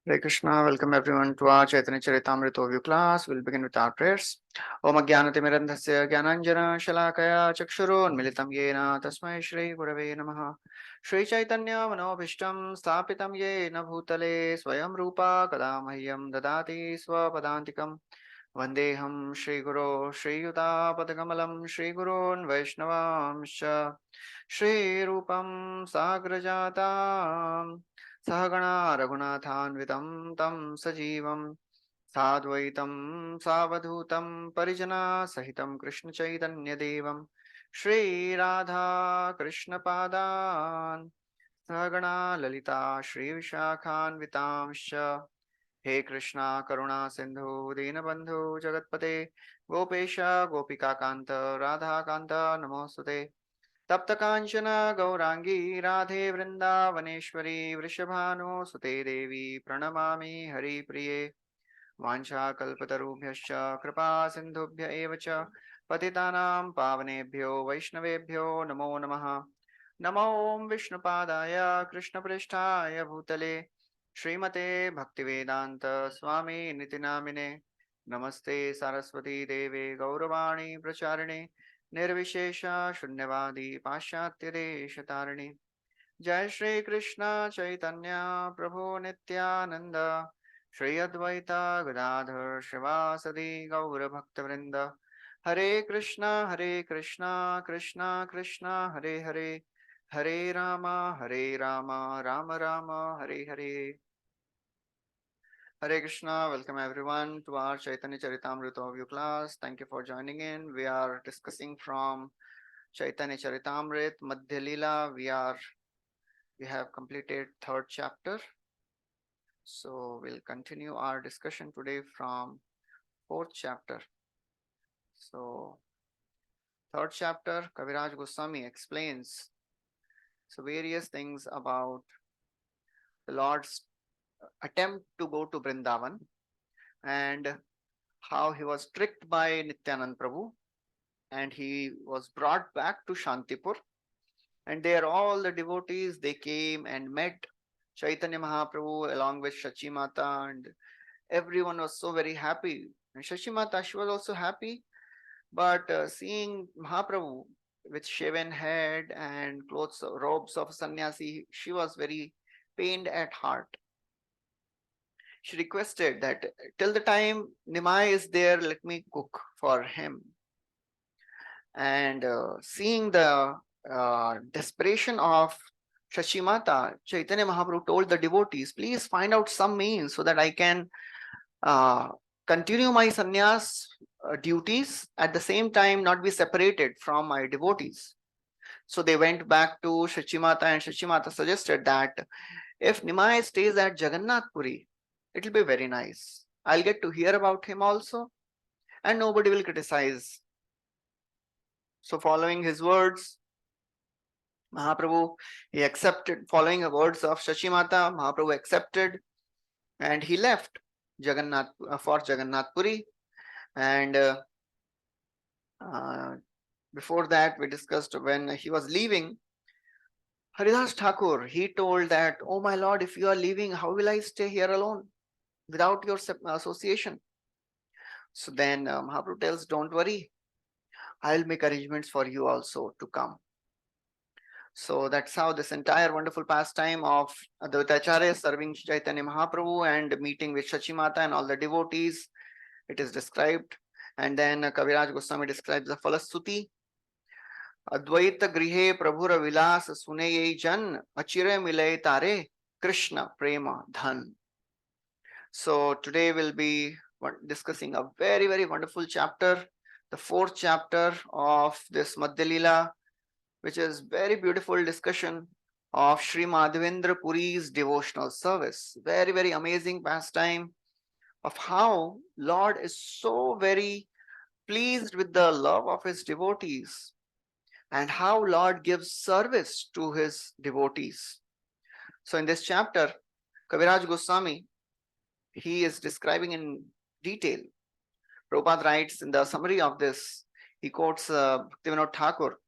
Hare Krishna, welcome everyone to our Chaitanya Charitamrita overview class. We'll begin with our prayers. Om Ajnanatimirandhasya Jnananjana Shalakaya Chakshurun Militam Yena Tasmai Shri Gurave Namaha. Shri Chaitanya Manobhishtam Sthapitam Yena Bhutale Swayam Rupa Kadamahyam Dadati Swapadantikam Vandeham Shri Guru Shri Yuta Padakamalam Shri Gurun Vaishnavamsha Shri Rupam Sagrajatam सहगणा रघुनाथान्वितं तं सजीवं साद्वैतं सावधूतं परिजना सहितं कृष्णचैतन्यदेवं श्रीराधा कृष्णपादान् सहगणा ललिता श्रीविशाखान्वितांश्च हे कृष्णा करुणा सिन्धु दीनबन्धु जगत्पते गोपेश गोपिकान्त राधाकान्त नमोऽस्तुते तप्त कांचन गौरांगी राधे वृंदावनेश्वरी वृषभानुसुते देवी प्रणमामि हरिप्रिये वाञ्छाकल्पतरुभ्यश्च कृपा सिन्धुभ्य एव च पतितानां पावनेभ्यो वैष्णवेभ्यो नमो नमः। नमो ॐ विष्णुपादाय कृष्णपृष्ठाय भूतले श्रीमते भक्तिवेदान्त स्वामी नितिनामिने नमस्ते सरस्वती देवे गौरवाणी प्रचारिणे निर्विशेष शून्यवादी पाश्चात्य देश तारिणी। जय श्री कृष्ण चैतन्य प्रभु नित्यानंद श्री अद्वैत गदाधर शिवासदि गौर भक्तवृंद। हरे कृष्णा कृष्णा कृष्णा हरे हरे, हरे Ram Ram Ram Hare Hare. Hare Krishna, welcome everyone to our Chaitanya Charitamrita overview class. Thank you for joining in. We are discussing from Chaitanya Charitamrita, Madhya lila. We have completed third chapter. So we'll continue our discussion today from fourth chapter. So third chapter, Kaviraj Goswami explains various things about the Lord's attempt to go to Vrindavan and how he was tricked by Nityanand Prabhu and he was brought back to Shantipur. And there all the devotees, they came and met Chaitanya Mahaprabhu along with Shachi Mata, and everyone was so very happy. And Shachi Mata, she was also happy, but seeing Mahaprabhu with shaven head and clothes, robes of sannyasi, she was very pained at heart. She requested that till the time Nimai is there, let me cook for him. And seeing the desperation of Shashimata, Chaitanya Mahaprabhu told the devotees, please find out some means so that I can uh, continue my sannyas duties, at the same time not be separated from my devotees. So they went back to Shachimata, and Shachimata suggested that if Nimai stays at Jagannath Puri, it will be very nice. I'll get to hear about him also, and nobody will criticize. So following his words, Mahaprabhu, he accepted, following the words of Shashimata, Mahaprabhu accepted and he left Jagannath for Jagannath Puri. And before that, we discussed when he was leaving, Haridas Thakur, he told that, oh my Lord, if you are leaving, how will I stay here alone without your association? So then Mahaprabhu tells, don't worry, I'll make arrangements for you also to come. So that's how this entire wonderful pastime of Advaitacharya serving Chaitanya Mahaprabhu and meeting with Shachimata and all the devotees, it is described. And then Kaviraj Goswami describes the Falastuti. Advaita grihe Prabhura Vilas Suneye Jan Achire Milay Tare Krishna Prema Dhan. So today we'll be discussing a very, very wonderful chapter, the fourth chapter of this Madhya lila, which is very beautiful discussion of Sri Madhavendra Puri's devotional service. Very, very amazing pastime of how Lord is so very pleased with the love of his devotees and how Lord gives service to his devotees. So in this chapter, Kaviraj Goswami, he is describing in detail. Prabhupada writes in the summary of this, he quotes Bhaktivinoda Thakur,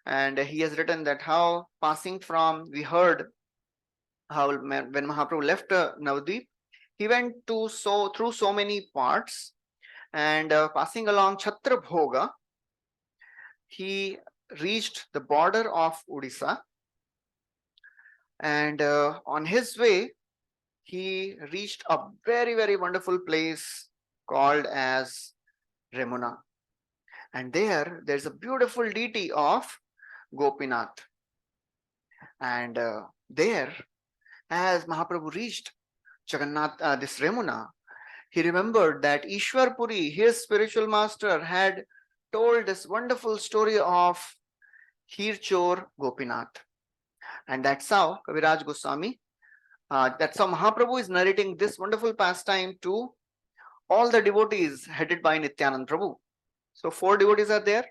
and he has written that how passing from, we heard how when Mahaprabhu left Navadvip, he went through so many parts, and passing along Chhatra Bhoga, he reached the border of Odisha, and on his way he reached a very wonderful place called as Remuna, and there's a beautiful deity of Gopinath, and there, as Mahaprabhu reached Jagannath, this Remuna, he remembered that Ishwar Puri, his spiritual master, had told this wonderful story of Hirchor Gopinath. And that's how Kaviraj Goswami, that's how Mahaprabhu is narrating this wonderful pastime to all the devotees headed by Nityanand Prabhu. So 4 devotees are there.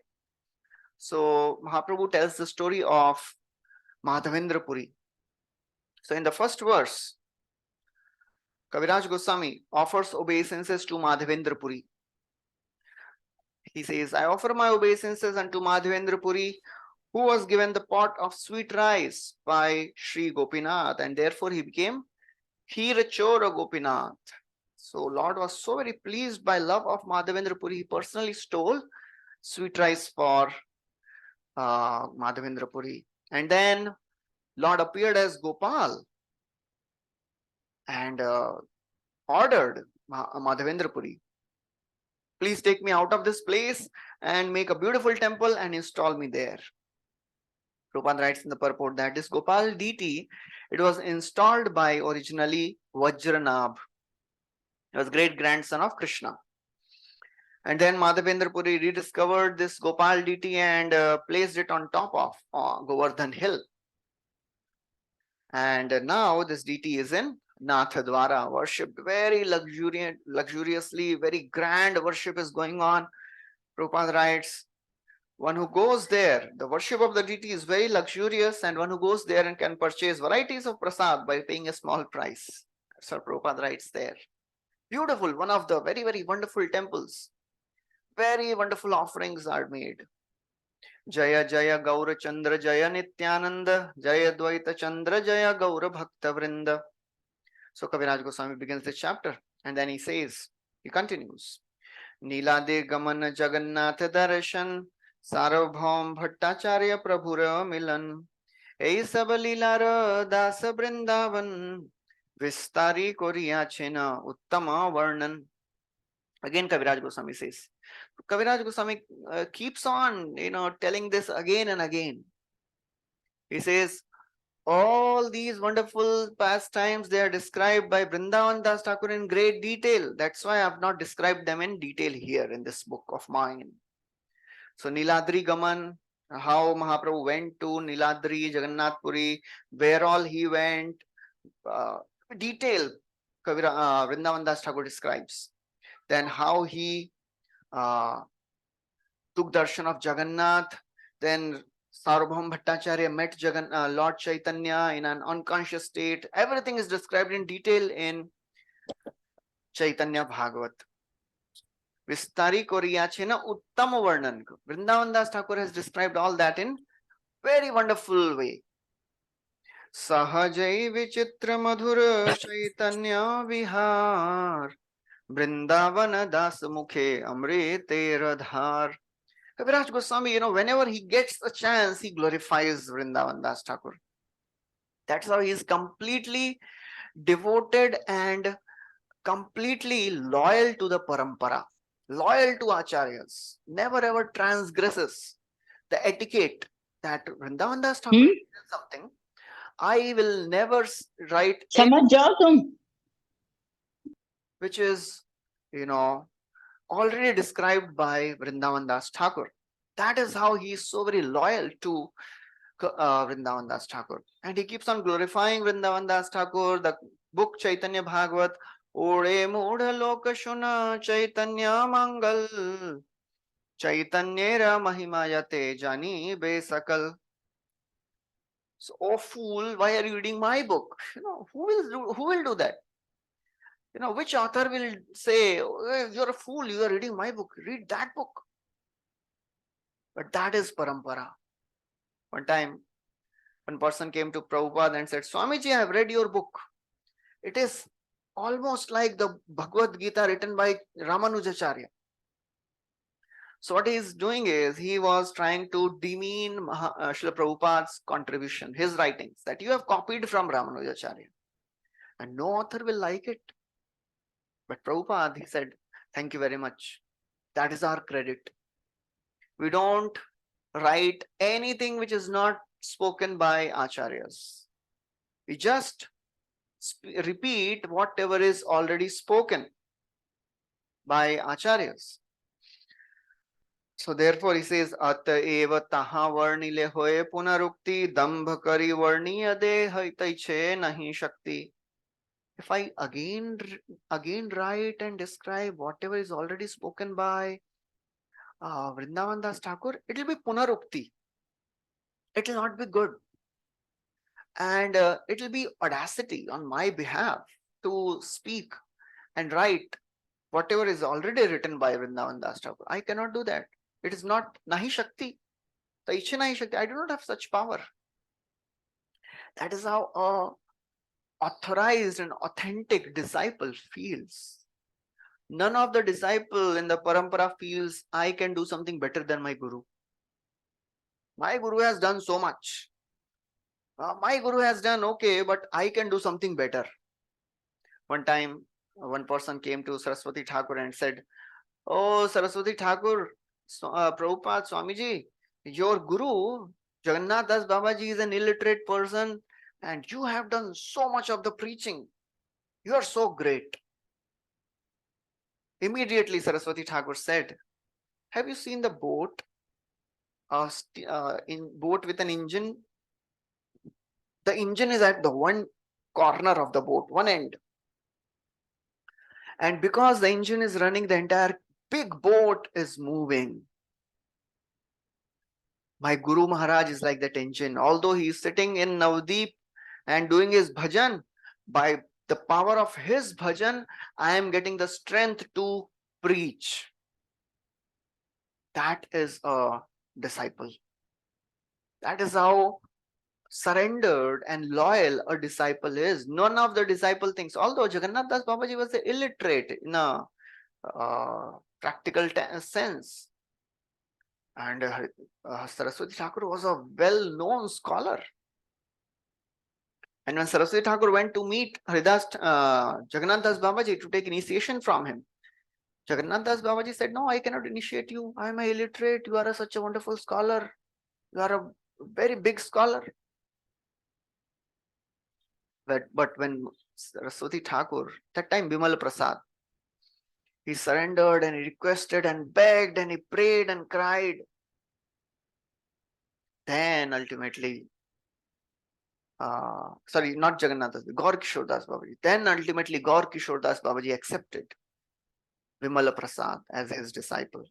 So Mahaprabhu tells the story of Madhavendra Puri. So in the first verse, Kaviraj Goswami offers obeisances to Madhavendra Puri. He says, I offer my obeisances unto Madhavendra Puri, who was given the pot of sweet rice by Sri Gopinath, and therefore he became Hirachora Gopinath. So Lord was so very pleased by love of Madhavendra Puri, he personally stole sweet rice for Madhavendra Puri. And then Lord appeared as Gopal and ordered Madhavendra Puri, please take me out of this place and make a beautiful temple and install me there. Prabhupada writes in the purport that this Gopal deity, it was installed by originally Vajranabh. He was great grandson of Krishna. And then Madhavendra Puri rediscovered this Gopal deity and placed it on top of Govardhan hill. And now this deity is in Nathadwara, worshipped very luxuriously, very grand worship is going on. Prabhupada writes, one who goes there, the worship of the deity is very luxurious, and one who goes there and can purchase varieties of prasad by paying a small price. That's what Prabhupada writes there. Beautiful, one of the very wonderful temples. Very wonderful offerings are made. Jaya Jaya Gaura Chandra Jaya Nityananda Jaya Dvaita Chandra Jaya Gaura Bhakta Vrinda. So Kaviraj Goswami begins the chapter, and then he continues. Nilade Gamana Jagannath Darshan Sarvabhaum Bhattacharya Prabhura Milan Ei Sab Lilara Dasa Vrindavan Vistari Koriya Chena Uttama Varnan. Again Kaviraj Goswami says. Kaviraj Goswami keeps on, telling this again and again. He says, all these wonderful pastimes, they are described by Vrindavan Das Thakur in great detail. That's why I have not described them in detail here in this book of mine. So Niladri Gaman, how Mahaprabhu went to Niladri, Jagannath Puri, where all he went, detail Vrindavan Das Thakur describes. Then how he took darshan of Jagannath, then Sarvabhaum Bhattacharya met Lord Caitanya in an unconscious state. Everything is described in detail in Chaitanya Bhagavat. Vistari Koriyachena Uttama Varnan. Vrindavan Das Thakur has described all that in very wonderful way. Sahajai Vichitra Madhura Chaitanya Vihar Vrindavana Das Mukhe Amrite Radhar. Kaviraj Goswami, whenever he gets a chance, he glorifies Vrindavan Das Thakur. That's how he is completely devoted and completely loyal to the parampara, loyal to acharyas, never ever transgresses the etiquette that Vrindavan Das Thakur did something. I will never write anything which is, already described by Vrindavan Das Thakur. That is how he is so very loyal to Vrindavan Das Thakur. And he keeps on glorifying Vrindavan Das Thakur. The book Chaitanya Bhagavat, Ode Mudha Loka Shuna Chaitanya Mangal Chaitanyera Mahimayate Jani Besakal. So, oh fool, why are you reading my book? Who will do that? Which author will say, oh, you're a fool, you are reading my book, read that book. But that is parampara. One time, one person came to Prabhupada and said, Swamiji, I have read your book. It is almost like the Bhagavad Gita written by Ramanujacharya. So what he is doing is, he was trying to demean Srila Prabhupada's contribution, his writings, that you have copied from Ramanujacharya. And no author will like it. But Prabhupada, he said, thank you very much. That is our credit. We don't write anything which is not spoken by acharyas. We just repeat whatever is already spoken by acharyas. So therefore he says, Ata eva taha varnile hoye punarukti dambha kari varniya de haitaiche nahi shakti. If I again write and describe whatever is already spoken by Vrindavan Das Thakur, it will be punarukti. It will not be good. And it will be audacity on my behalf to speak and write whatever is already written by Vrindavan Das Thakur. I cannot do that. It is not nahi shakti. Taiche nahi shakti. I do not have such power. That is how a authorized and authentic disciple feels. None of the disciple in the parampara feels I can do something better than my guru. My guru has done so much. My guru has done okay, but I can do something better. One time, one person came to Saraswati Thakur and said, "Oh, Saraswati Thakur, Prabhupada Swamiji, your guru, Jagannath Das Babaji, is an illiterate person, and you have done so much of the preaching. You are so great." Immediately, Saraswati Thakur said, "Have you seen the boat? Boat with an engine? The engine is at the one corner of the boat, one end. And because the engine is running, the entire big boat is moving. My Guru Maharaj is like that engine. Although he is sitting in Navdeep and doing his bhajan, by the power of his bhajan, I am getting the strength to preach." That is a disciple. That is how surrendered and loyal a disciple is. None of the disciple thinks, although Jagannath Das Babaji was illiterate in a practical sense, and Saraswati Thakur was a well-known scholar. And when Saraswati Thakur went to meet Jagannath Das Babaji to take initiation from him, Jagannath Das Babaji said, "No, I cannot initiate you. I am a illiterate. You are such a wonderful scholar. You are a very big scholar." But when Saraswati Thakur, that time Bimal Prasad, he surrendered and he requested and begged and he prayed and cried. Then ultimately, sorry, not Jagannath Das, Gaur Kishore Das Babaji. Then ultimately Gaur Kishore Das Babaji accepted Vimala Prasad as his disciple.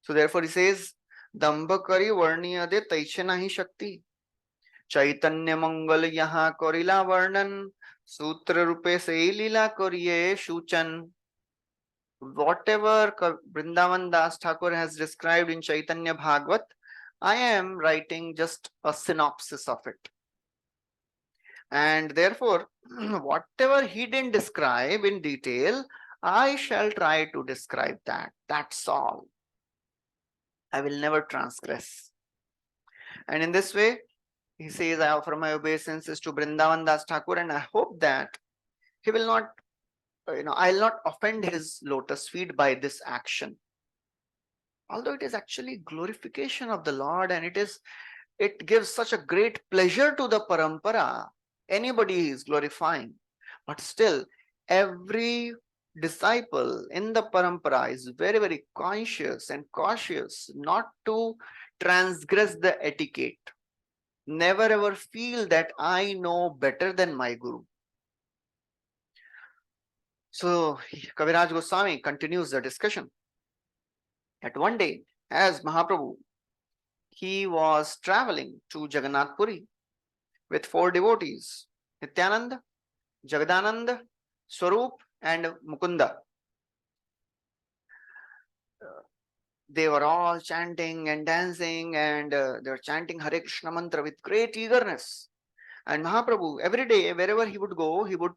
So therefore he says, Dambha kari varniya de taiche nahi shakti. Caitanya Mangal yaha korila varnan. Sutra rupe se lila koriye shuchan. Whatever Vrindavan Das Thakur has described in Chaitanya Bhagavat, I am writing just a synopsis of it. And therefore, whatever he didn't describe in detail, I shall try to describe that. That's all. I will never transgress. And in this way, he says, I offer my obeisances to Vrindavan Das Thakur, and I hope that he will not, I'll not offend his lotus feet by this action. Although it is actually glorification of the Lord, and it gives such a great pleasure to the parampara. Anybody is glorifying, but still every disciple in the parampara is very, very conscious and cautious not to transgress the etiquette. Never ever feel that I know better than my guru. So Kaviraj Goswami continues the discussion. At one day, as Mahaprabhu, he was traveling to Jagannath Puri with 4 devotees, Nityananda, Jagadananda, Swarup, and Mukunda. They were all chanting and dancing, and they were chanting Hare Krishna mantra with great eagerness. And Mahaprabhu, every day, wherever he would go, he would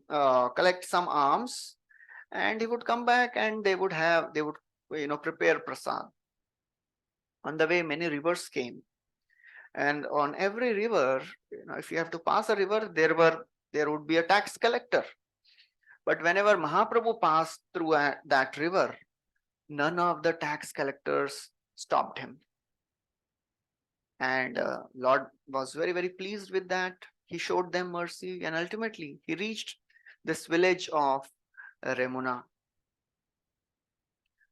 collect some alms, and he would come back, and they would prepare prasad. On the way, many rivers came, and on every river, if you have to pass a river, there would be a tax collector. But whenever Mahaprabhu passed through that river, none of the tax collectors stopped him. And Lord was very, very pleased with that. He showed them mercy, and ultimately he reached this village of Remuna.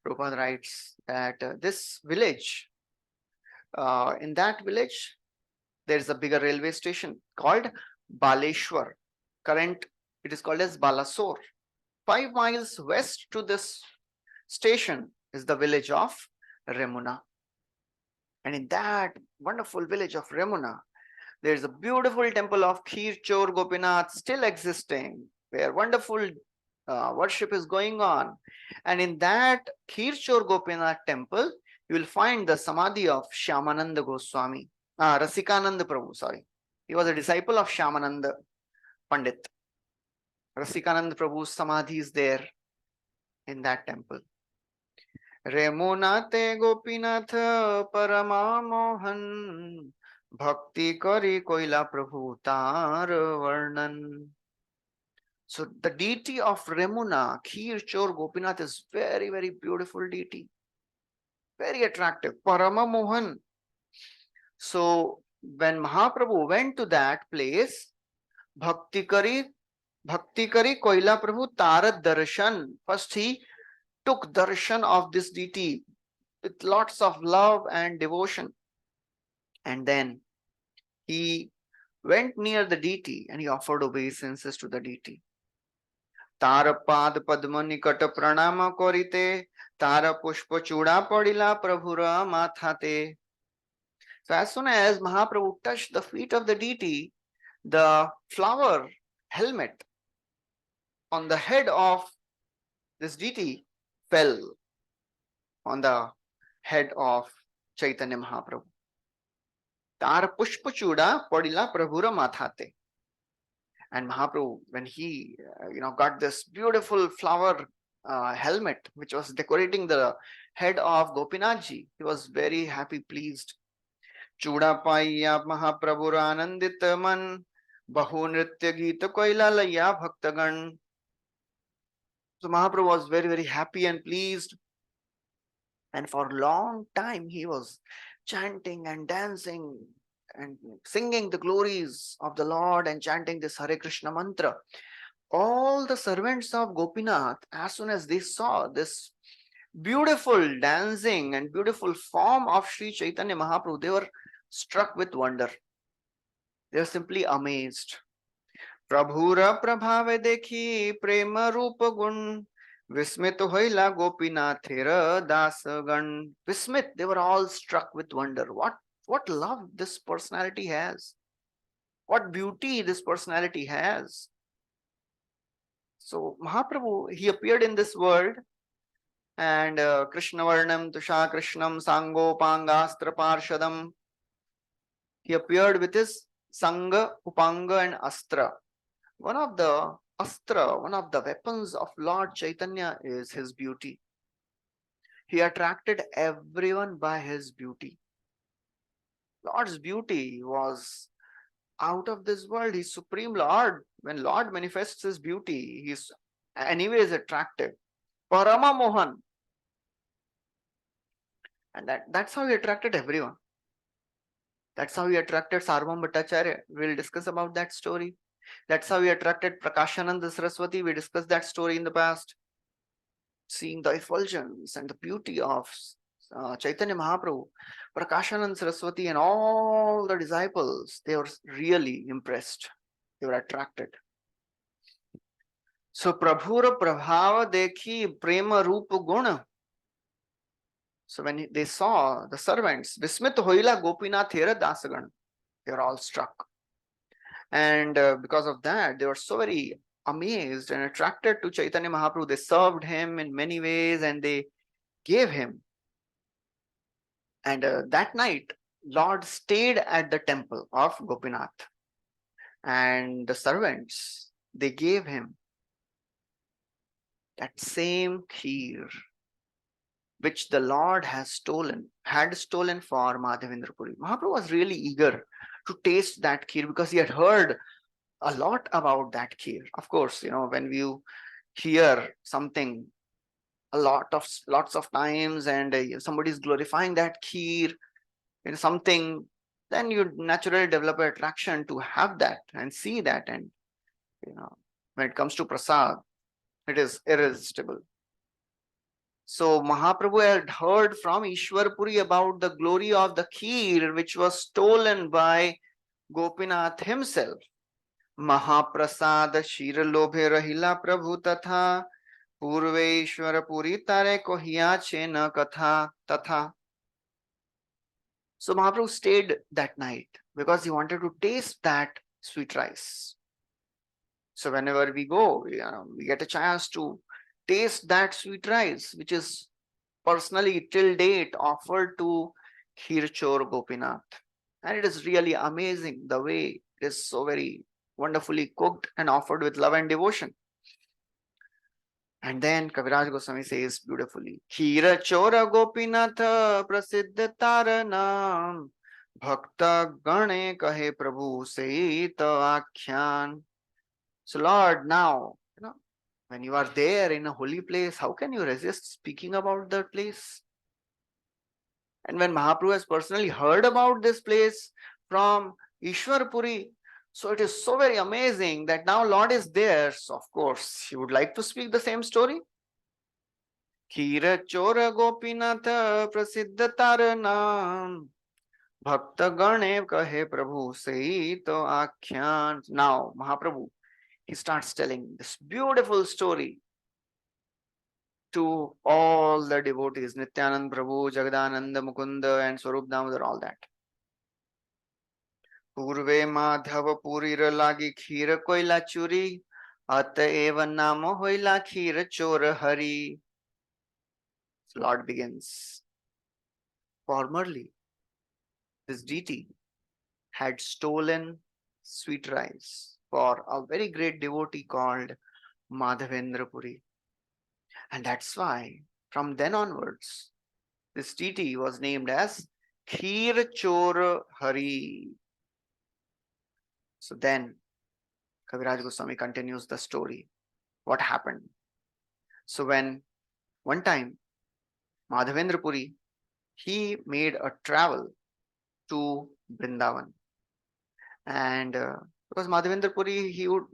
Prabhupada writes that this village, in that village, there is a bigger railway station called Baleshwar. It is called as Balasore. 5 miles west to this station is the village of Remuna. And in that wonderful village of Remuna, there is a beautiful temple of Khirchor Gopinath still existing, where wonderful worship is going on. And in that Khirchor Gopinath temple, you will find the Samadhi of Shyamananda Goswami, Rasikananda Prabhu, sorry. He was a disciple of Shyamananda Pandit. Rasikananda Prabhu's Samadhi is there in that temple. Remunate Gopinath Parama Mohan Bhakti Kari Koila Prabhu Tar Varnan. So the deity of Remuna, Khirchor Gopinath, is very, very beautiful deity. Very attractive. Parama Mohan. So when Mahaprabhu went to that place, Bhakti Kari Koila Prabhu Tarat Darshan. First he took darshan of this deity with lots of love and devotion. And then he went near the deity and he offered obeisances to the deity. Tara pad padma nikata pranama korite, tara pushpa chuda padila prabhura mathate. So as soon as Mahaprabhu touched the feet of the deity, the flower helmet on the head of this deity fell on the head of Chaitanya Mahaprabhu. Tar pushpa chuda padila prabhura mathate. And Mahaprabhu, when he got this beautiful flower helmet which was decorating the head of Gopinathji, he was very happy, pleased. Chuda paiya Mahaprabhu anandit man bahu nritya geeta koila laya bhaktagan. So Mahaprabhu was very, very happy and pleased. And for a long time he was chanting and dancing and singing the glories of the Lord and chanting this Hare Krishna mantra. All the servants of Gopinath, as soon as they saw this beautiful dancing and beautiful form of Sri Chaitanya Mahaprabhu, they were struck with wonder. They were simply amazed. Prabhura prabhave dekhi prema rupa gun Vismit hoila Gopinathera dasagan. Vismit, they were all struck with wonder. What love this personality has. What beauty this personality has. So Mahaprabhu, he appeared in this world, and Krishna Varnam Tusha Krishnam Sango Pangastra Parshadam. He appeared with his Sanga, Upanga and Astra. One of the weapons of Lord Chaitanya is his beauty. He attracted everyone by his beauty. Lord's beauty was out of this world. He's Supreme Lord. When Lord manifests his beauty, he's anyways attractive. Parama Mohan. And that's how he attracted everyone. That's how he attracted Sarvam Bhattacharya. We'll discuss about that story. That's how he attracted Prakashananda Saraswati. We discussed that story in the past. Seeing the effulgence and the beauty of Chaitanya Mahaprabhu, Prakashananda Saraswati and all the disciples, they were really impressed. They were attracted. So Prabhura Prabhava Dekhi Prema Rupa Guna. So when they saw the servants, Vismit Hoila Gopinathera Dasagan, they were all struck. And because of that, they were so very amazed and attracted to Chaitanya Mahaprabhu. They served him in many ways and they gave him. And that night, Lord stayed at the temple of Gopinath. And the servants, they gave him that same kheer which the Lord had stolen for Madhavendra Puri. Mahaprabhu was really eager to taste that kheer because he had heard a lot about that kheer. Of course, when you hear something lots of times, and somebody is glorifying that kheer in something, then you naturally develop an attraction to have that and see that. And when it comes to prasad, it is irresistible. So Mahaprabhu had heard from Ishwarpuri about the glory of the kheer which was stolen by Gopinath himself. Mahaprasad Shira Lobhe Rahila Prabhu Tatha Purve Ishwarpuri Tare Kohiya Chena Katha Tatha. So Mahaprabhu stayed that night because he wanted to taste that sweet rice. So whenever we go, we get a chance to taste that sweet rice, which is personally till date offered to Khirchor Gopinath. And it is really amazing the way it is so very wonderfully cooked and offered with love and devotion. And then Kaviraj Goswami says beautifully, Khira Chora Gopinath Prasiddha Taranam Bhakta Gane Kahe Prabhu Seita Akhyan. So Lord, now, when you are there in a holy place, how can you resist speaking about that place? And when Mahaprabhu has personally heard about this place from Ishwarpuri, so it is so very amazing that now Lord is there. So of course, he would like to speak the same story. Khira Chora Gopinath Prasiddha Taranam Bhakta Gane Kahe Prabhu Seito Akhyan. Now Mahaprabhu, he starts telling this beautiful story to all the devotees, Nityanand Prabhu, Jagadananda, Mukunda, and Swarup Damodar, all that. Purve Madhava Purira lagi khira koila churi, Ataeva namo hoila khira chora hari. So Lord begins. Formerly, this deity had stolen sweet rice for a very great devotee called Madhavendra Puri. And that's why, from then onwards, this deity was named as Khir Chor Hari. So then, Kaviraj Goswami continues the story. What happened? So when one time, Madhavendra Puri, he made a travel to Vrindavan. And because Madhavendra Puri, he would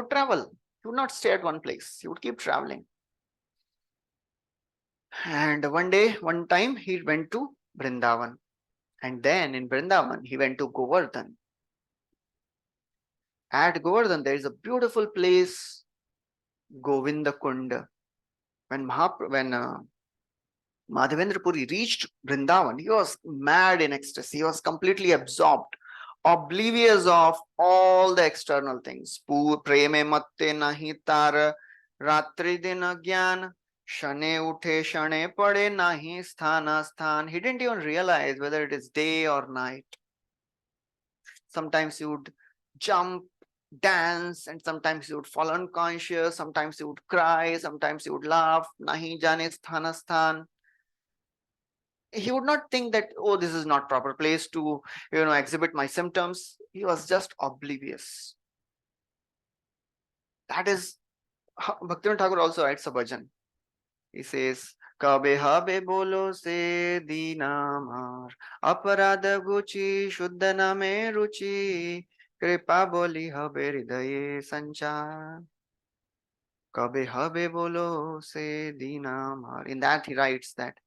travel. He would not stay at one place. He would keep traveling. And one time, he went to Vrindavan. And then in Vrindavan, he went to Govardhan. At Govardhan, there is a beautiful place, Govinda Kunda. When Madhavendra Puri reached Vrindavan, he was mad in ecstasy. He was completely absorbed, oblivious of all the external things. Preme matte nahi tar ratri din agyan shane uthe shane pade nahi sthana sthan. He didn't even realize whether it is day or night. Sometimes he would jump, dance, and sometimes he would fall unconscious. Sometimes he would cry. Sometimes he would laugh. Nahi jane sthana sthan. He would not think that, oh, this is not proper place to exhibit my symptoms. He was just oblivious. That is Bhaktivinoda Thakur also writes a bhajan. He says, Kabe habe bolo se dinamar aparadha guchi shuddha name ruchi kripa boli habe hridaye sanchar. Kabe habe bolo se dinamar. In that he writes that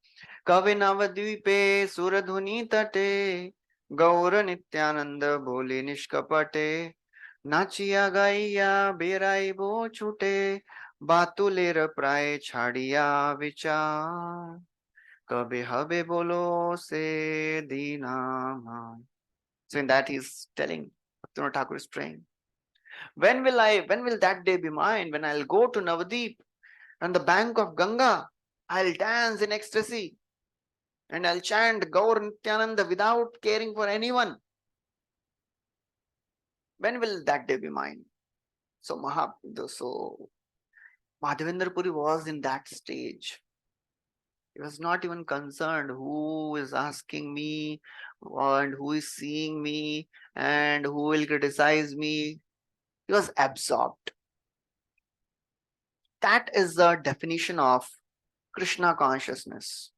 कवि नवद्वीपे सुरधुनी तटे गौर नित्यानंद बोले निष्कपटे नाचिया गाइया बेराई बो छूटे बातुलेर प्राय छाड़िया विचार कबे हबे बोलो से दीना. So in that he's telling, Bhaktivinoda Thakur is praying, when will that day be mine, when I'll go to Navadvip on the bank of Ganga, I'll dance in ecstasy and I'll chant Gaur Nityananda without caring for anyone. When will that day be mine? So Madhavendra Puri was in that stage. He was not even concerned who is asking me and who is seeing me and who will criticize me. He was absorbed. That is the definition of Krishna consciousness,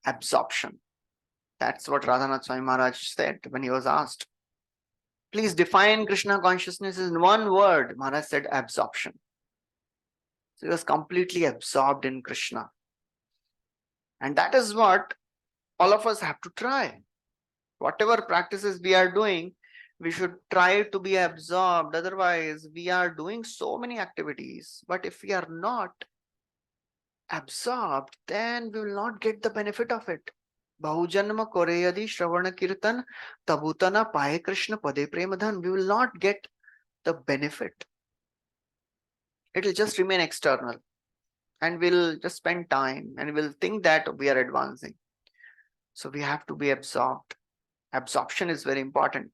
absorption. That's what Radhanath Swami Maharaj said when he was asked, please define Krishna consciousness in one word. Maharaj said absorption. So he was completely absorbed in Krishna. And that is what all of us have to try. Whatever practices we are doing, we should try to be absorbed. Otherwise, we are doing so many activities. But if we are not absorbed, then we will not get the benefit of it. Bahujanma kore yadi shravana kirtan tabutana paye Krishna pade premadhan. We will not get the benefit. It will just remain external. And we'll just spend time and we'll think that we are advancing. So we have to be absorbed. Absorption is very important.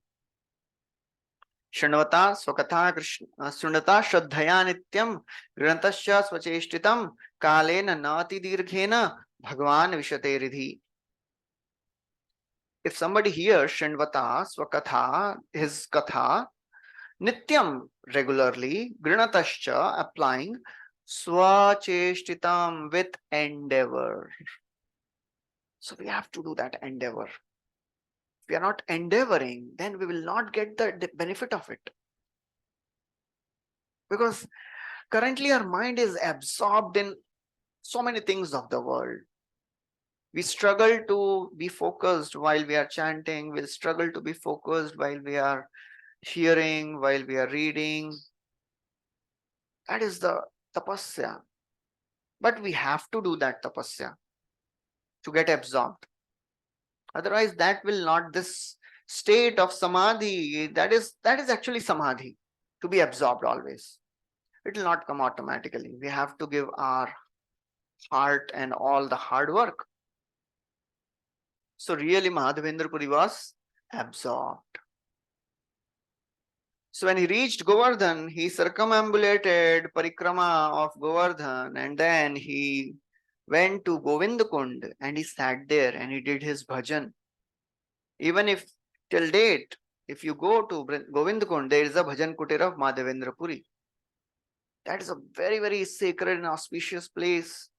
Shrunvata swakatha Krishna Shrunvata Shraddhaya Nityam Grantasya Swacheshtitam Kalena Nati Dirghena Bhagavan Vishate Ridhi. If somebody hears Shrunvata Swakatha, his katha, Nityam regularly, Grinatascha applying, Swacheshtitam with endeavor. So we have to do that endeavor. If we are not endeavoring, then we will not get the benefit of it. Because currently our mind is absorbed in so many things of the world. We struggle to be focused while we are chanting. We'll struggle to be focused while we are hearing, while we are reading. That is the tapasya. But we have to do that tapasya to get absorbed. Otherwise, that will not, this state of samadhi, that is actually samadhi, to be absorbed always. It will not come automatically. We have to give our heart and all the hard work. So really Madhavendra Puri was absorbed. So when he reached Govardhan, he circumambulated parikrama of Govardhan and then he went to Govindakund and he sat there and he did his bhajan. Even if till date, if you go to Govindakund, there is a bhajan kutir of Madhavendra Puri. That is a very, very sacred and auspicious place.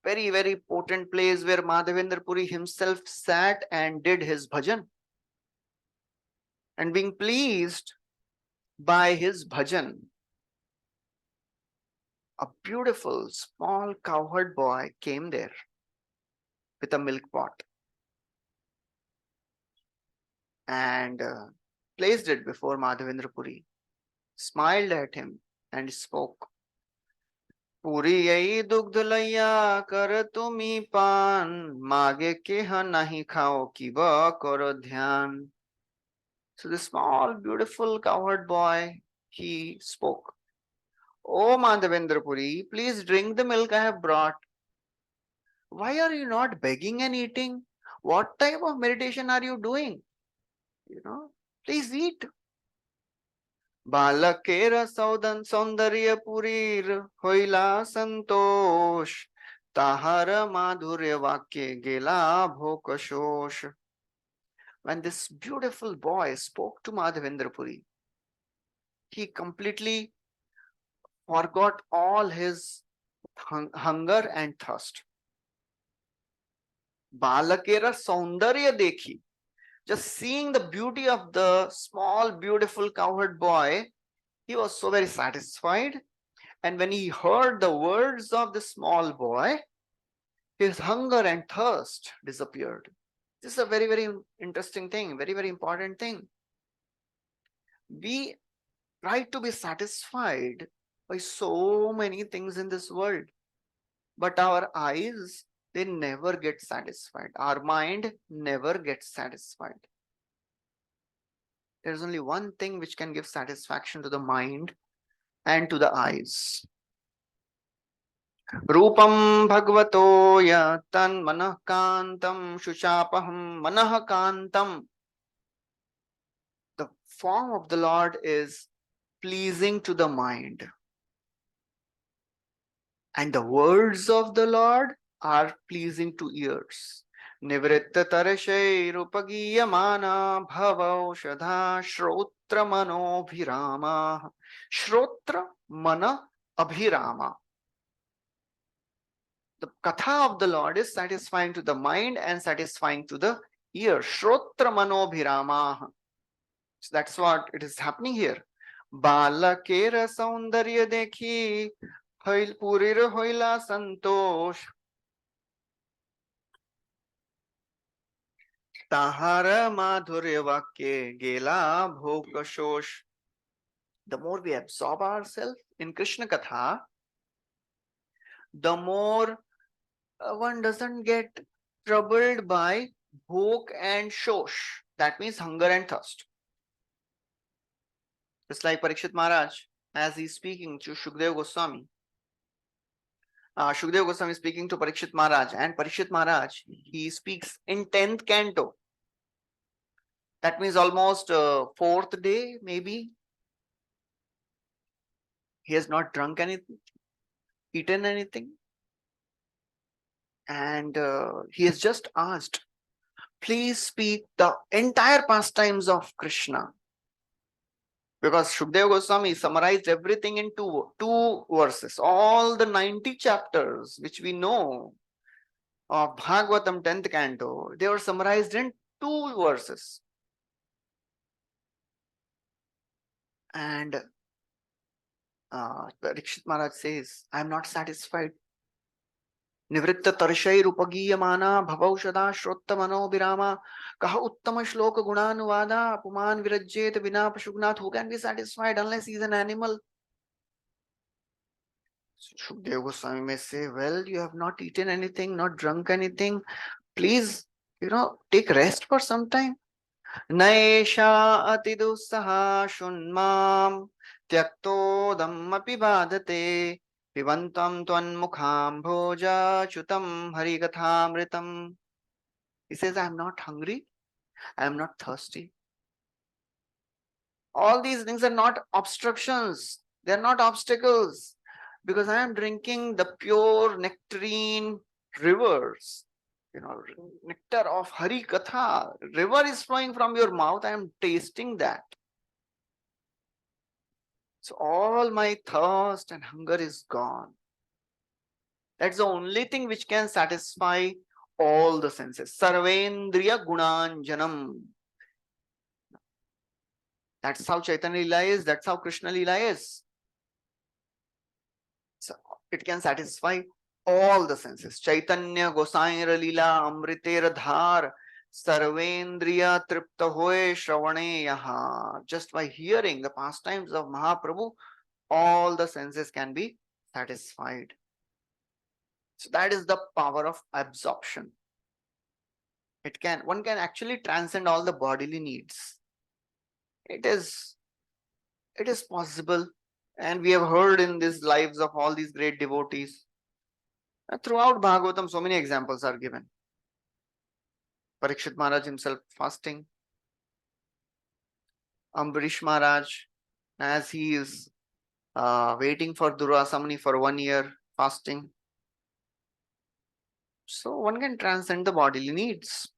Very, very potent place where Madhavendra Puri himself sat and did his bhajan. And being pleased by his bhajan, a beautiful small cowherd boy came there with a milk pot and placed it before Madhavendra Puri, smiled at him and spoke. Puri ai dugdhalaya kar tumi pan, mage keha nahi khao kiba karo dhyan. So the small, beautiful cowherd boy, he spoke. Oh Madhavendra Puri, please drink the milk I have brought. Why are you not begging and eating? What type of meditation are you doing? Please eat. Balakera saudan saundarya purir hoila santosh tahara madhurya vakye gela bhokashosh. When this beautiful boy spoke to Madhavendra Puri, he completely forgot all his hunger and thirst. Balakera saundarya dekhi. Just seeing the beauty of the small, beautiful cowherd boy, he was so very satisfied. And when he heard the words of the small boy, his hunger and thirst disappeared. This is a very, very interesting thing, very, very important thing. We try to be satisfied by so many things in this world, but our eyes, they never get satisfied. Our mind never gets satisfied. There's only one thing which can give satisfaction to the mind and to the eyes. Rupam bhagavato ya tan manah kantam shuchapaham manah kantam. The form of the Lord is pleasing to the mind. And the words of the Lord are pleasing to ears. Nivritta tarashairupagiya bhavaushadha shrotra mano bhirama. Shrotra mana abhirama. The katha of the Lord is satisfying to the mind and satisfying to the ear. Shrotra mano bhirama. So that's what it is happening here. Balakera saundarya dekhi purir hoila santosh. Tahara madhurya vakye gela bhokashosh. The more we absorb ourselves in Krishna Katha, the more one doesn't get troubled by bhok and shosh. That means hunger and thirst. Just like Parikshit Maharaj, as he's speaking to Shukdev Goswami. Shukdev Goswami is speaking to Parikshit Maharaj, and Parikshit Maharaj, he speaks in 10th canto. That means almost 4th day, maybe. He has not drunk anything, eaten anything. And he has just asked, please speak the entire pastimes of Krishna. Because Shukdev Goswami summarized everything in two verses. All the 90 chapters which we know of Bhagavatam 10th canto, they were summarized in 2 verses. And Parikshit Maharaj says, I am not satisfied. Nivritta tarshairupagiya bhavaushada shrotta mano birama kaha uttama shloka gunanuvada puman virajyet vina pashugnath. Who can be satisfied unless he is an animal? Shukdev Goswami may say, well, you have not eaten anything, not drunk anything. Please, take rest for some time. Naesha atidusaha shunmam tyaktodam api badate pibantam tvanmukham bhoja chutam harikathamritam. He says, I am not hungry, I am not thirsty. All these things are not obstructions, they are not obstacles, because I am drinking the pure nectarine rivers. Nectar of Hari Katha. River is flowing from your mouth. I am tasting that. So all my thirst and hunger is gone. That's the only thing which can satisfy all the senses. Sarvendriya Gunanjanam. That's how Chaitanya Lila is. That's how Krishna Lila is. So it can satisfy all the senses. Chaitanya Gosaira Lila Amritera Dhar Sarvendriya Tripta Hoye Shravane Yaha. Just by hearing the pastimes of Mahaprabhu, all the senses can be satisfied. So that is the power of absorption. One can actually transcend all the bodily needs. It is possible, and we have heard in these lives of all these great devotees. Throughout Bhagavatam, so many examples are given. Parikshit Maharaj himself fasting. Ambarish Maharaj, as he is waiting for Durvasa Muni for 1 year, fasting. So one can transcend the bodily needs.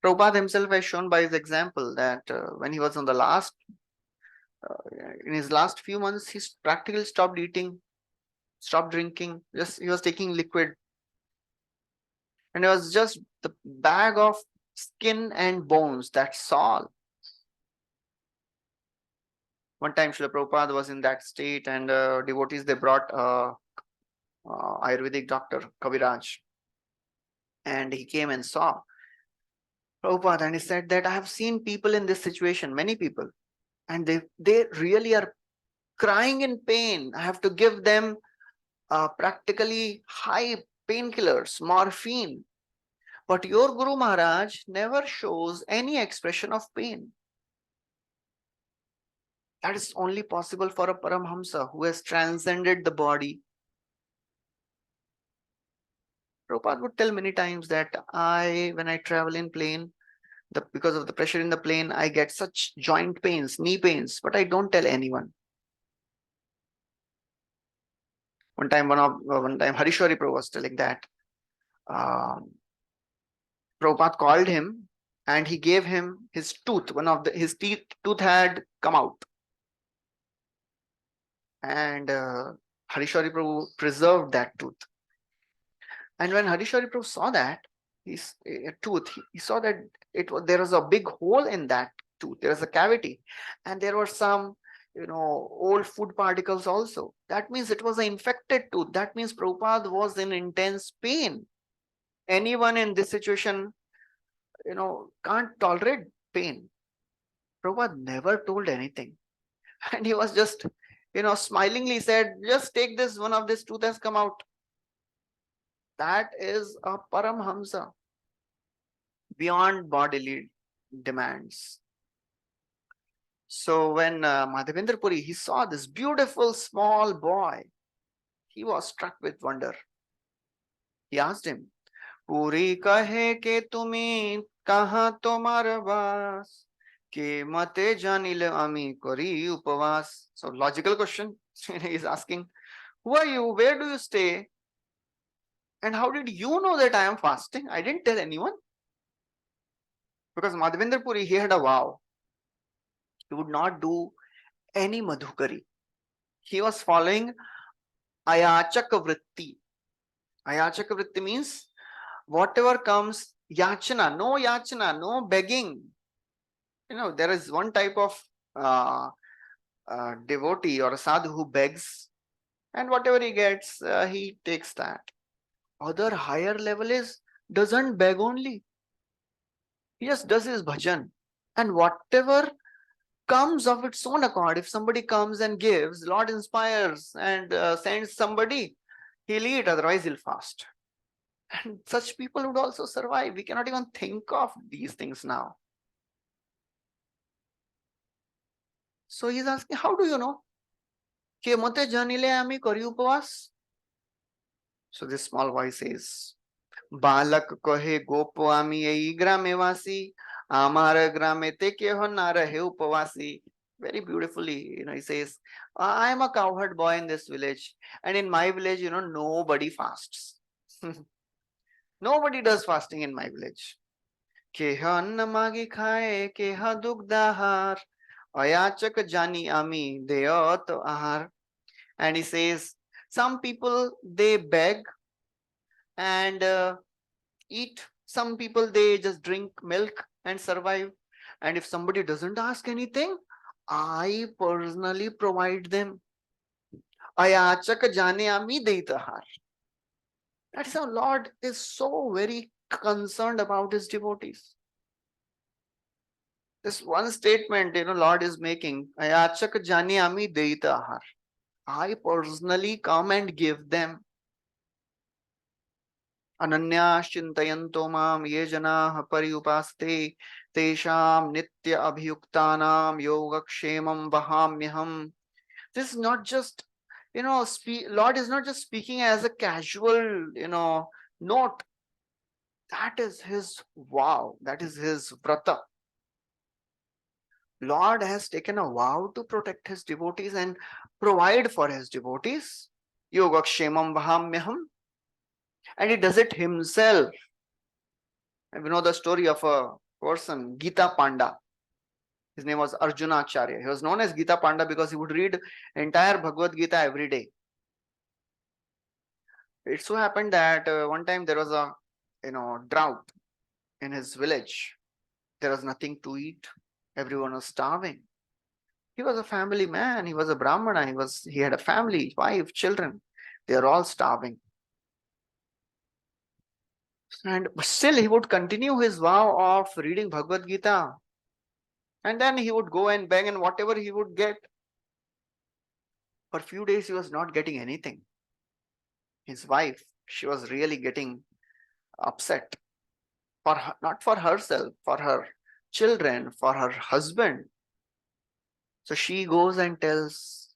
Prabhupada himself has shown by his example that when he was on the in his last few months, he practically stopped eating, stopped drinking, he was taking liquid. And it was just the bag of skin and bones, that's all. One time Srila Prabhupada was in that state, and devotees, they brought Ayurvedic doctor, Kaviraj. And he came and saw Prabhupada, and he said that I have seen people in this situation, many people, and they really are crying in pain. I have to give them practically high painkillers, morphine. But your Guru Maharaj never shows any expression of pain. That is only possible for a Paramhamsa who has transcended the body. Prabhupada would tell many times that when I travel in plane, Because of the pressure in the plane, I get such joint pains, knee pains, but I don't tell anyone. One time Harishwari Prabhu was telling that Prabhupada called him and he gave him his tooth. His tooth had come out, and Harishwari Prabhu preserved that tooth. And when Harishwari Prabhu saw that his tooth, he saw that there was a big hole in that tooth. There was a cavity, and there were some old food particles also. That means it was an infected tooth. That means Prabhupada was in intense pain. Anyone in this situation, can't tolerate pain. Prabhupada never told anything. And he was just, smilingly said, just take this, one of this tooth has come out. That is a Paramhamsa beyond bodily demands. So when Madhavendra Puri, he saw this beautiful small boy, he was struck with wonder. He asked him, Puri kahe ke tumi kaha tomar vas ke mate janile ami kori upavas. So logical question. He's asking, who are you? Where do you stay? And how did you know that I am fasting? I didn't tell anyone. Because Madhavendra Puri, he had a vow. He would not do any madhukari. He was following ayachaka vritti. Ayachaka vritti means whatever comes, yachana, no begging. There is one type of devotee or a sadhu who begs, and whatever he gets, he takes that. Other higher level doesn't beg only. He just does his bhajan. And whatever comes of its own accord, if somebody comes and gives, Lord inspires and sends somebody, he'll eat, otherwise he'll fast. And such people would also survive. We cannot even think of these things now. So he's asking, how do you know? So this small voice says, Balak kohe gopwami ei grame vasi, amar grame te keho na rahe upavasi. Very beautifully, he says, I am a cowherd boy in this village, and in my village, nobody fasts. Nobody does fasting in my village. Keha anna magi khaye, keha dugdahar, ayachak jani ami deyat ahar. And he says, some people, they beg and eat. Some people, they just drink milk and survive. And if somebody doesn't ask anything, I personally provide them. Ayachak jane ami deitahar. That's how Lord is so very concerned about his devotees. This one statement, Lord is making, Ayachak jani ami deitahar. I personally come and give them. Ananyas chintayanto mam ye janah pariupaste tesham nitya abhiyuktanam yogakshemam vahamyaham. This is not just, Lord is not just speaking as a casual, note. That is his vow. That is his vrata. Lord has taken a vow to protect his devotees and provide for his devotees. Yogakshemam vahamyaham. And he does it himself. And we know the story of a person, Gita Panda. His name was Arjuna Acharya. He was known as Gita Panda because he would read entire Bhagavad Gita every day. It so happened that one time there was a drought in his village. There was nothing to eat. Everyone was starving. He was a family man. He was a Brahmana. He had a family, wife, children. They are all starving. And still he would continue his vow of reading Bhagavad Gita. And then he would go and beg, and whatever he would get. For a few days he was not getting anything. His wife, she was really getting upset. Not for herself, for her children, for her husband. So she goes and tells,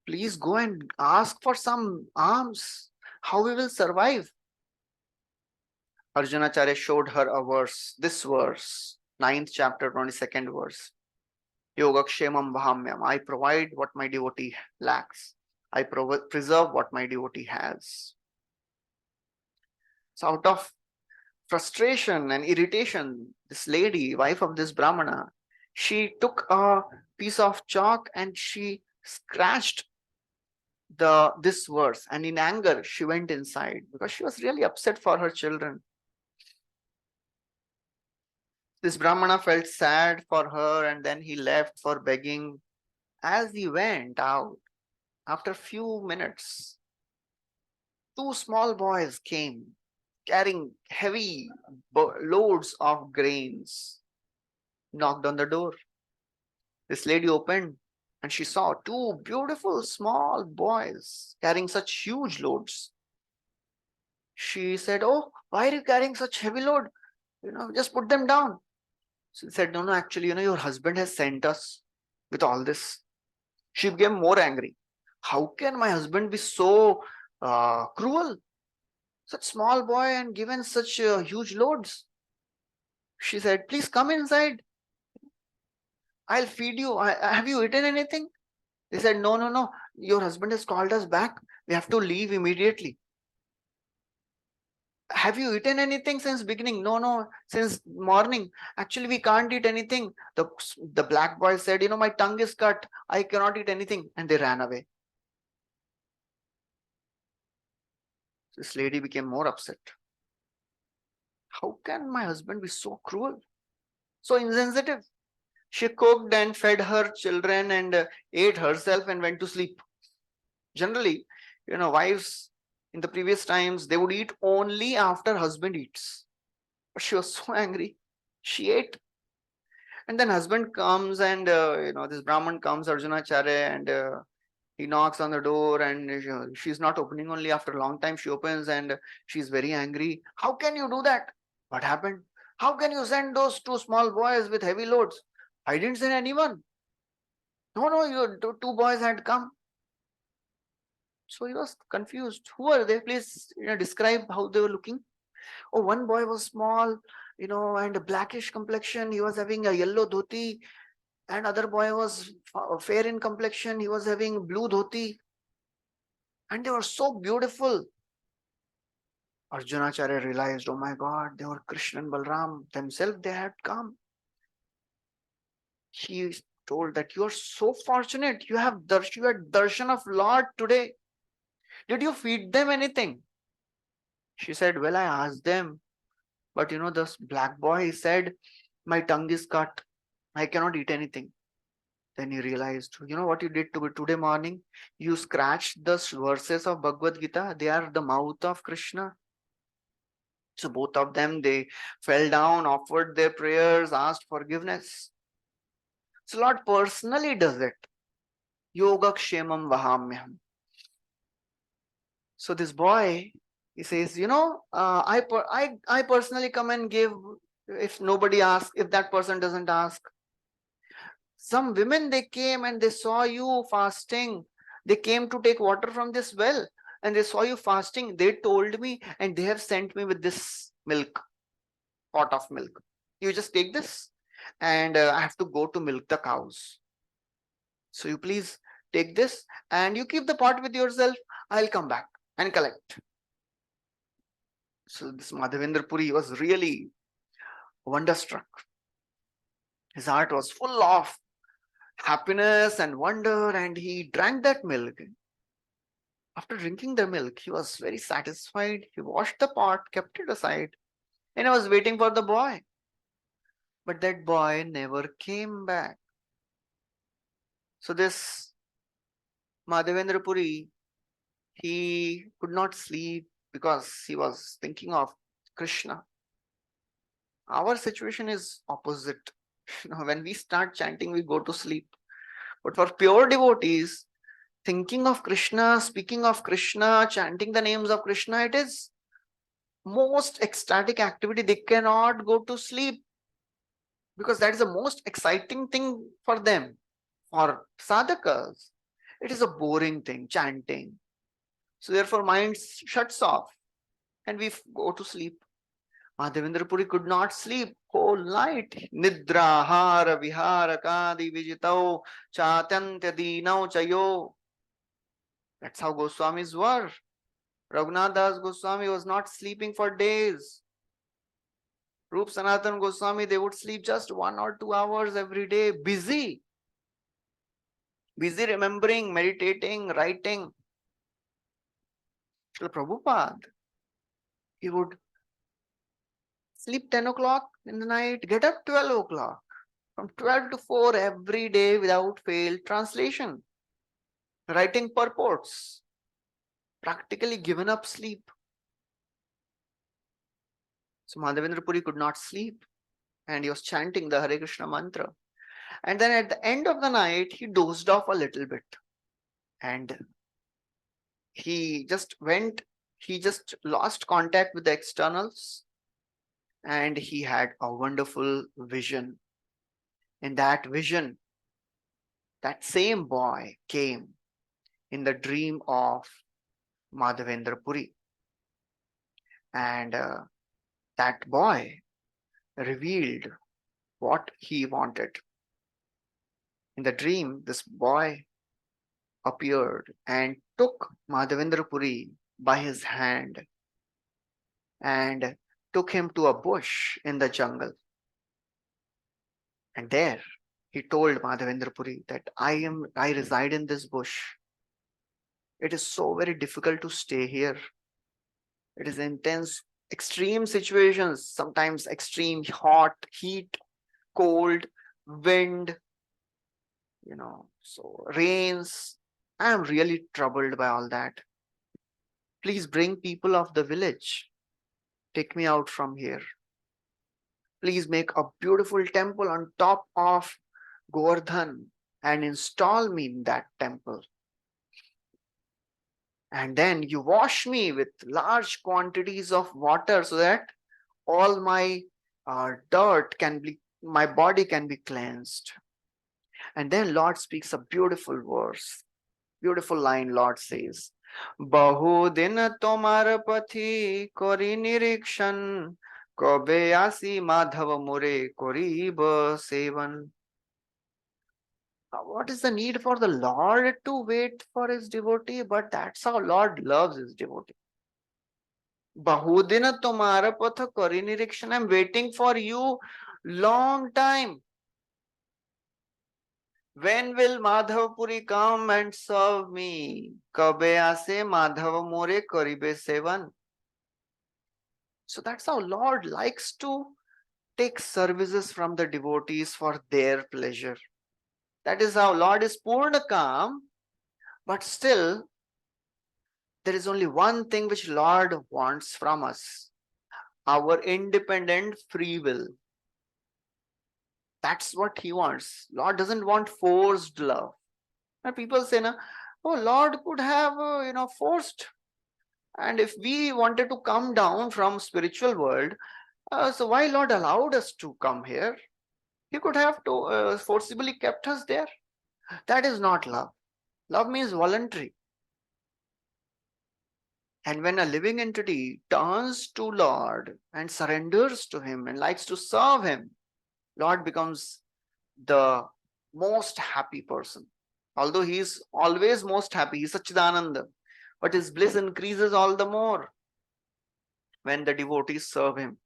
please go and ask for some alms. How we will survive? Arjunacharya showed her a verse, this verse. 9th chapter, 22nd verse. Yogakshemam vahamyam. I provide what my devotee lacks. I preserve what my devotee has. So out of frustration and irritation, this lady, wife of this Brahmana, she took a piece of chalk and she scratched this verse, and in anger she went inside because she was really upset for her children. This Brahmana felt sad for her, and then he left for begging. As he went out, after few minutes, two small boys came carrying heavy loads of grains, knocked on the door. This lady opened and she saw two beautiful small boys carrying such huge loads. She said, "Oh, why are you carrying such heavy load? Just put them down." She said, "No, actually, your husband has sent us with all this." She became more angry. How can my husband be so cruel? Such small boy and given such huge loads. She said, "Please come inside. I'll feed you. Have you eaten anything?" They said, "No, no, no. Your husband has called us back. We have to leave immediately." "Have you eaten anything since beginning?" "No, no, since morning. Actually, we can't eat anything." The black boy said, "My tongue is cut. I cannot eat anything." And they ran away. This lady became more upset. How can my husband be so cruel, so insensitive? She cooked and fed her children and ate herself and went to sleep. Generally, wives in the previous times, they would eat only after husband eats. But she was so angry. She ate. And then husband comes and, this Brahman comes, Arjunacharya, and he knocks on the door and she's not opening. Only after a long time she opens and she's very angry. "How can you do that?" "What happened?" "How can you send those two small boys with heavy loads?" "I didn't send anyone." "No, no, your two boys had come." So he was confused. "Who are they? Please describe how they were looking." "Oh, one boy was small, and a blackish complexion. He was having a yellow dhoti. And other boy was fair in complexion. He was having blue dhoti. And they were so beautiful." Arjunacharya realized, oh my God, they were Krishna and Balram themselves. They had come. He told that you are so fortunate. You had darshan of Lord today. Did you feed them anything? She said, "Well, I asked them. But this black boy, he said, my tongue is cut. I cannot eat anything." Then he realized, what you did today morning? You scratched the verses of Bhagavad Gita. They are the mouth of Krishna. So both of them, they fell down, offered their prayers, asked forgiveness. So Lord personally does it. Yogakshemam vahamyam. So this boy, he says, I personally come and give if nobody asks, if that person doesn't ask. Some women, they came and they saw you fasting. They came to take water from this well and they saw you fasting. They told me and they have sent me with this milk, pot of milk. You just take this and I have to go to milk the cows. So you please take this and you keep the pot with yourself. I'll come back and collect. So this Madhavendra Puri was really wonderstruck. His heart was full of happiness and wonder, and he drank that milk. After drinking the milk, he was very satisfied. He washed the pot, kept it aside, and I was waiting for the boy. But that boy never came back. So this Madhavendra Puri, he could not sleep because he was thinking of Krishna. Our situation is opposite. When we start chanting, we go to sleep. But for pure devotees, thinking of Krishna, speaking of Krishna, chanting the names of Krishna, it is most ecstatic activity. They cannot go to sleep because that is the most exciting thing for them. For sadhakas, it is a boring thing, chanting. So therefore mind shuts off and we go to sleep. Madhavendra Puri could not sleep whole night. Nidra hara vihara kadi vijitao chatantya dinao chayo. That's how Goswamis were. Raghunath Das Goswami was not sleeping for days. Rup Sanatan Goswami, they would sleep just 1 or 2 hours every day, busy remembering, meditating, writing. Srila Prabhupada, he would sleep 10 o'clock in the night, get up 12 o'clock, from 12 to 4 every day without fail, translation, writing purports, practically given up sleep. So Madhavendra Puri could not sleep and he was chanting the Hare Krishna mantra. And then at the end of the night, he dozed off a little bit and he just lost contact with the externals and he had a wonderful vision. In that vision, that same boy came in the dream of Madhavendra Puri. And that boy revealed what he wanted. In the dream, this boy appeared and took Madhavendra Puri by his hand and took him to a bush in the jungle. And there he told Madhavendra Puri that I reside in this bush. It is so very difficult to stay here. It is intense, extreme situations, sometimes extreme hot, heat, cold, wind, so rains. I am really troubled by all that. Please bring people of the village. Take me out from here. Please make a beautiful temple on top of Govardhan and install me in that temple. And then you wash me with large quantities of water so that all my my body can be cleansed. And then Lord speaks a beautiful verse, beautiful line. Lord says, Bahu din tomar pathi kori nirikshan kabe asi madhav mure korib sevan. What is the need for the Lord to wait for his devotee? But that's how Lord loves his devotee. Bahudina tomara patha kari nirikshan. I'm waiting for you long time. When will Madhav Puri come and serve me? Kabe ase Madhav more karibe sevan. So that's how Lord likes to take services from the devotees for their pleasure. That is how Lord is Purnakam, but still there is only one thing which Lord wants from us, our independent free will. That's what he wants. Lord doesn't want forced love. And people say, oh, Lord could have, forced. And if we wanted to come down from spiritual world, so why Lord allowed us to come here? He could have forcibly kept us there. That is not love. Love means voluntary. And when a living entity turns to Lord and surrenders to him and likes to serve him, Lord becomes the most happy person. Although he is always most happy, he is Satchidananda, but his bliss increases all the more when the devotees serve him.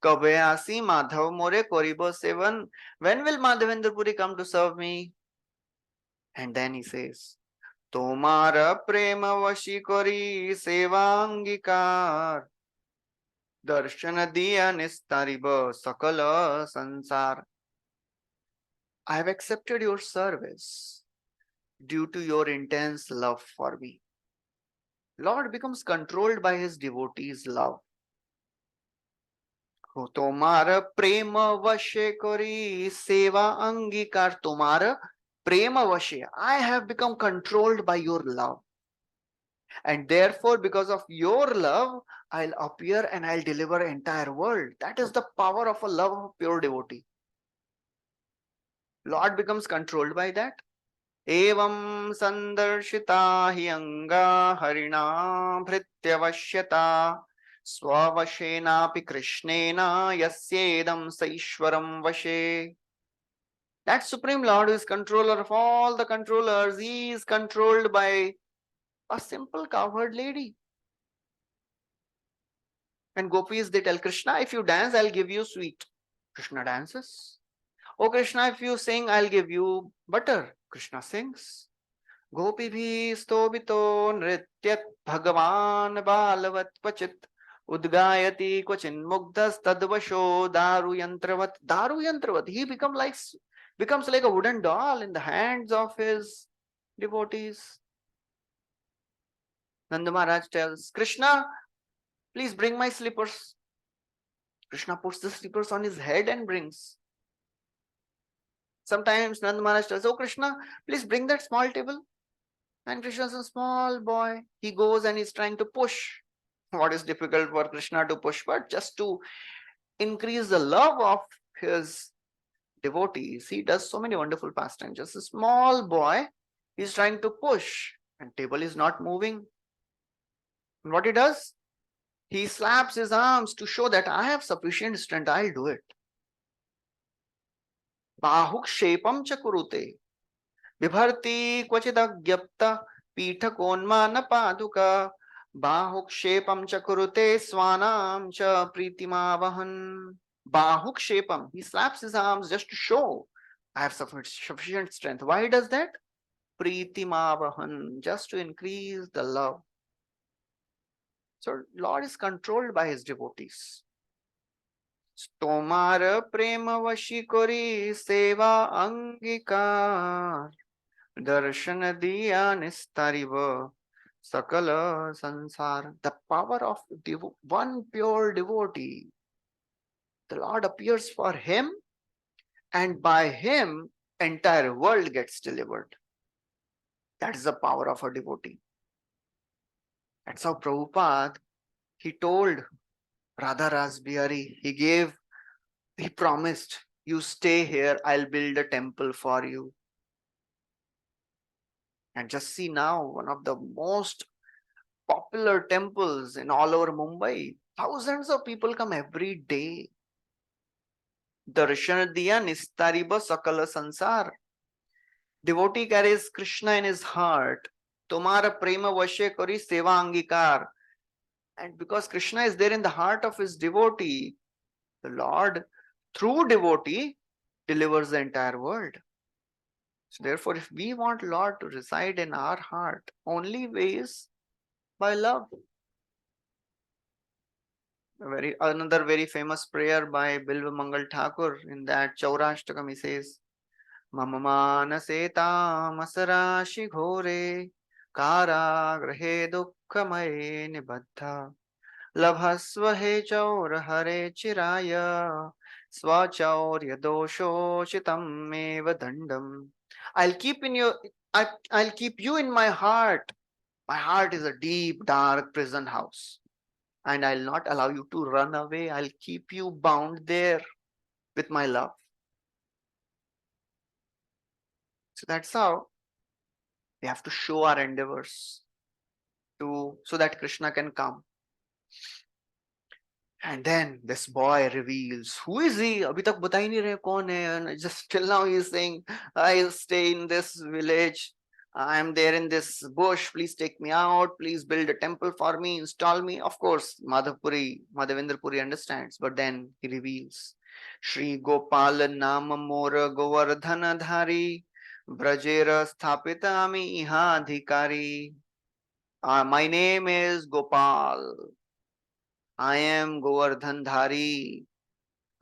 Kabe asi Madhav more koribo sevan. When will Madhavendra Puri come to serve me? And then he says, Tomara prema vashi kori sevangikar. Darshana diya nistariba sakala sansar. I have accepted your service due to your intense love for me. Lord becomes controlled by his devotees' love. Tomara prema vashe kori seva angikar. Tomara prema vashe. I have become controlled by your love. And therefore, because of your love, I'll appear and I'll deliver entire world. That is the power of a love of a pure devotee. Lord becomes controlled by that. Evam sandarshita hi anga harina bhrityavashyata Swavashenapi Krishnena yasyedam saishwaram vashe. That Supreme Lord who is controller of all the controllers, he is controlled by a simple cowherd lady. And gopis, they tell Krishna, if you dance, I'll give you sweet. Krishna dances. Oh Krishna, if you sing, I'll give you butter. Krishna sings. Gopi bhi stobito nrityat bhagavan balavat kvachit udgayati kvachin mugdas tadvasho daru yantravat. Daru yantravat. He becomes like a wooden doll in the hands of his devotees. Nanda Maharaj tells Krishna, please bring my slippers. Krishna puts the slippers on his head and brings. Sometimes Nanda Maharaj tells, oh Krishna, please bring that small table. And Krishna is a small boy. He goes and he's trying to push. What is difficult for Krishna to push? But just to increase the love of his devotees, he does so many wonderful pastimes. Just a small boy, he's trying to push, and table is not moving. And what he does? He slaps his arms to show that I have sufficient strength, I'll do it. Bahukshepam chakurute. Vibharti kvachitagyapta pitakonmana paduka. Bahukshepam chakurute swanam cha pritimavahan. Bahukshepam. He slaps his arms just to show I have sufficient strength. Why he does that? Pritimavahan. Just to increase the love. So Lord is controlled by his devotees. Tomar prema vashikori seva angikar darshan diya nistariva sakala sansar. The power of one pure devotee. The Lord appears for him, and by him entire world gets delivered. That is the power of a devotee. That's how Prabhupada, he told Radha Rasbihari, he promised, you stay here, I'll build a temple for you. And just see now, one of the most popular temples in all over Mumbai. Thousands of people come every day. Darshan diya nistariba sakala sansar. Devotee carries Krishna in his heart. Tumara prema vashe kori seva angikar. And because Krishna is there in the heart of his devotee, the Lord, through devotee, delivers the entire world. So therefore, if we want Lord to reside in our heart, only way is by love. Another very famous prayer by Bilva Mangal Thakur, in that Chaurashtakam, he says, Mama manase tamasarashi ghore kara grahe dukkhamaye nibaddha labhasva he chaur hare chiraya swachaurya dosho chitam eva dandam. I'll keep you in my heart. My heart is a deep, dark prison house. And I'll not allow you to run away. I'll keep you bound there with my love. So that's how we have to show our endeavors so that Krishna can come. And then this boy reveals, who is he? Abhi tak bata hi nahi rahe kaun hai. And just till now he is saying, I stay in this village. I am there in this bush. Please take me out. Please build a temple for me. Install me. Of course, Madhavendra Puri understands. But then he reveals, Shri Gopal Nama Mora Govardhana Dhari Brajera Sthapitami Iha Adhikari. My name is Gopal. I am Govardhan Dhari.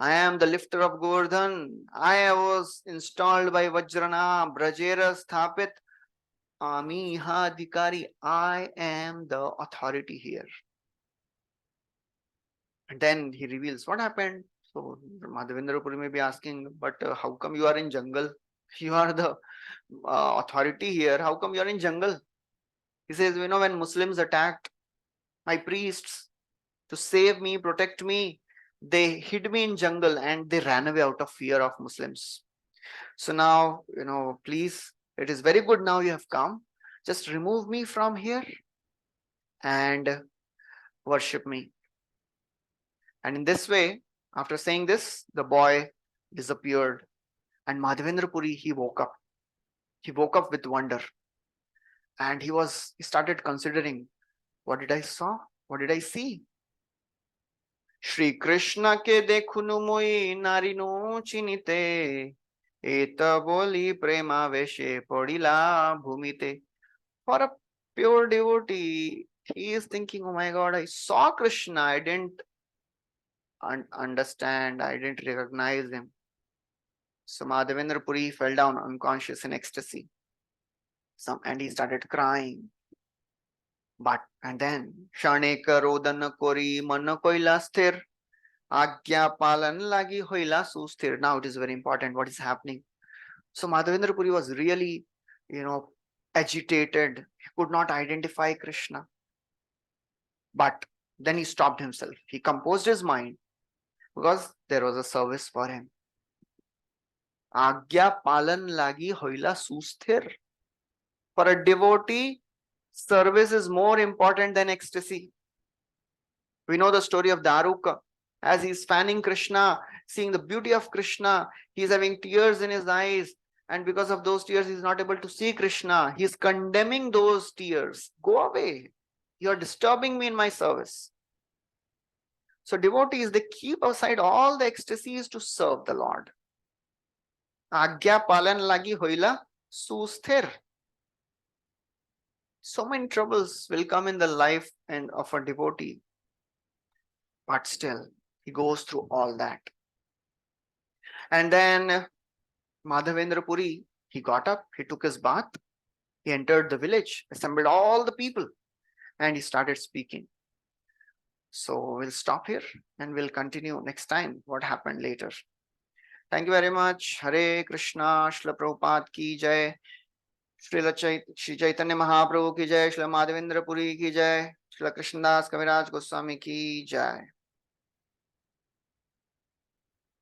I am the lifter of Govardhan. I was installed by Vajrana, Brajera Sthapit, Ami Adhikari. I am the authority here. And then he reveals what happened. So Madhavendra Puri may be asking, but how come you are in jungle? You are the authority here. How come you are in jungle? He says, when Muslims attacked my priests, to save me, protect me, they hid me in jungle and they ran away out of fear of Muslims. So now, please, it is very good now you have come. Just remove me from here and worship me. And in this way, after saying this, the boy disappeared. And Madhavendra Puri, he woke up. He woke up with wonder. And he started considering, what did I saw? What did I see? Shri Krishna ke dekhunu moi narino chinite, eta boli prema veshe podila bhumite. For a pure devotee, he is thinking, oh my God, I saw Krishna. I didn't understand. I didn't recognize him. So Madhavendra Puri fell down unconscious in ecstasy. And he started crying. And then, Shane karodan kori mana koila sthir, agya palan lagi hoila susthir. Now it is very important what is happening. So Madhavendra Puri was really, agitated. He could not identify Krishna. But then he stopped himself. He composed his mind because there was a service for him. Agya palan lagi hoila susthir. For a devotee, service is more important than ecstasy. We know the story of Daruka. As he's fanning Krishna, seeing the beauty of Krishna, he's having tears in his eyes. And because of those tears, he's not able to see Krishna. He's condemning those tears. Go away. You're disturbing me in my service. So devotees, they keep aside all the ecstasies to serve the Lord. Agya palan lagi hoila susthir. So many troubles will come in the life and of a devotee. But still, he goes through all that. And then Madhavendra Puri, he got up, he took his bath, he entered the village, assembled all the people, and he started speaking. So we'll stop here and we'll continue next time what happened later. Thank you very much. Hare Krishna, Srila Prabhupada ki jai. Shri Chaitanya Mahaprabhu ki jai. Srila Madhavendra Puri ki jai. Srila Krishnadas Kaviraj Goswami ki jai.